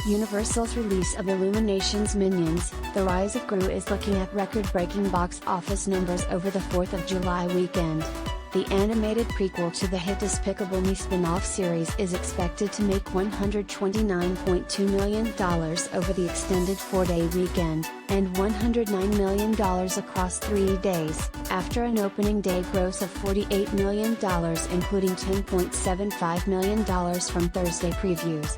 Universal's release of Illumination's Minions, The Rise of Gru is looking at record-breaking box office numbers over the 4th of July weekend. The animated prequel to the hit Despicable Me spin-off series is expected to make $129.2 million over the extended 4-day weekend, and $109 million across 3 days, after an opening day gross of $48 million including $10.75 million from Thursday previews.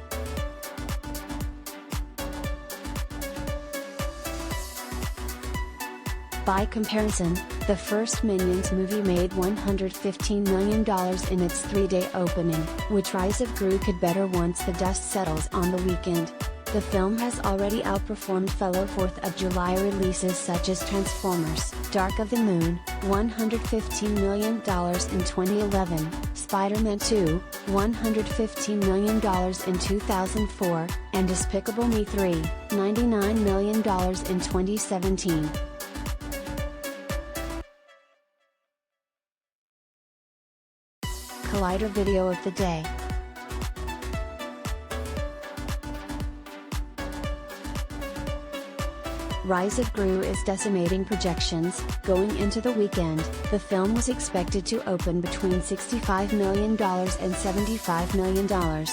By comparison, the first Minions movie made $115 million in its 3-day opening, which Rise of Gru could better once the dust settles on the weekend. The film has already outperformed fellow 4th of July releases such as Transformers: Dark of the Moon, $115 million in 2011, Spider-Man 2, $115 million in 2004, and Despicable Me 3, $99 million in 2017. Collider video of the day. Rise of Gru is decimating projections. Going into the weekend, the film was expected to open between $65 million and $75 million.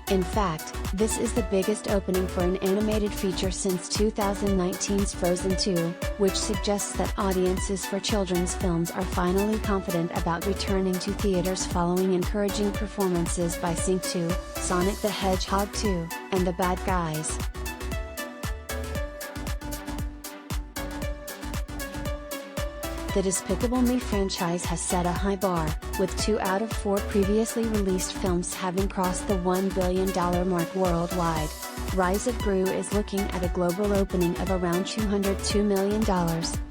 In fact, this is the biggest opening for an animated feature since 2019's Frozen 2, which suggests that audiences for children's films are finally confident about returning to theaters following encouraging performances by Sing 2, Sonic the Hedgehog 2, and The Bad Guys. The Despicable Me franchise has set a high bar, with 2 out of 4 previously released films having crossed the $1 billion mark worldwide. Rise of Gru is looking at a global opening of around $202 million,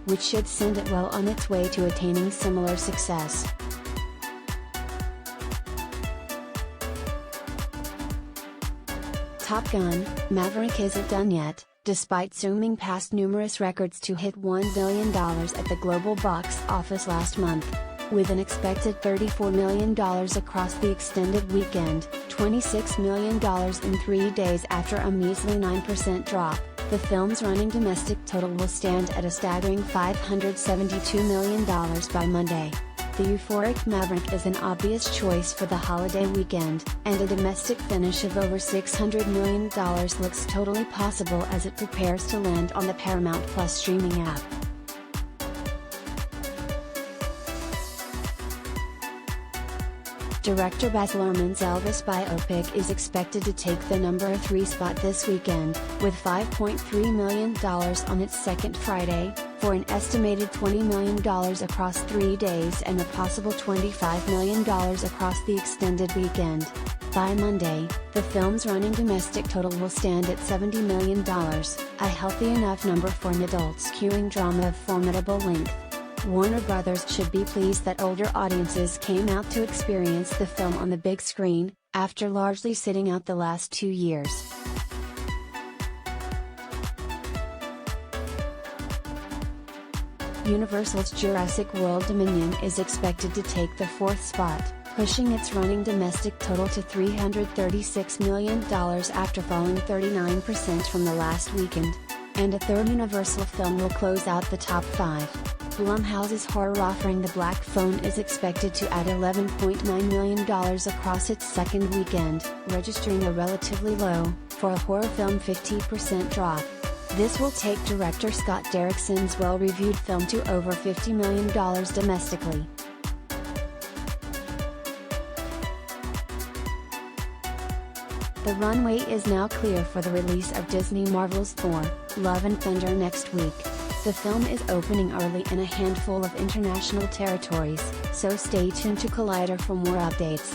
which should send it well on its way to attaining similar success. Top Gun: Maverick isn't done yet, despite zooming past numerous records to hit $1 billion at the global box office last month. With an expected $34 million across the extended weekend, $26 million in 3 days after a measly 9% drop, the film's running domestic total will stand at a staggering $572 million by Monday. The euphoric Maverick is an obvious choice for the holiday weekend, and a domestic finish of over $600 million looks totally possible as it prepares to land on the Paramount Plus streaming app. Director Baz Luhrmann's Elvis biopic is expected to take the number 3 spot this weekend, with $5.3 million on its second Friday, for an estimated $20 million across 3 days and a possible $25 million across the extended weekend. By Monday, the film's running domestic total will stand at $70 million, a healthy enough number for an adult-skewing drama of formidable length. Warner Brothers should be pleased that older audiences came out to experience the film on the big screen, after largely sitting out the last 2 years. Universal's Jurassic World Dominion is expected to take the 4th spot, pushing its running domestic total to $336 million after falling 39% from the last weekend. And a third Universal film will close out the top 5. Blumhouse's horror offering The Black Phone is expected to add $11.9 million across its second weekend, registering a relatively low, for a horror film 50% drop. This will take director Scott Derrickson's well-reviewed film to over $50 million domestically. The runway is now clear for the release of Disney Marvel's Thor: Love and Thunder next week. The film is opening early in a handful of international territories, so stay tuned to Collider for more updates.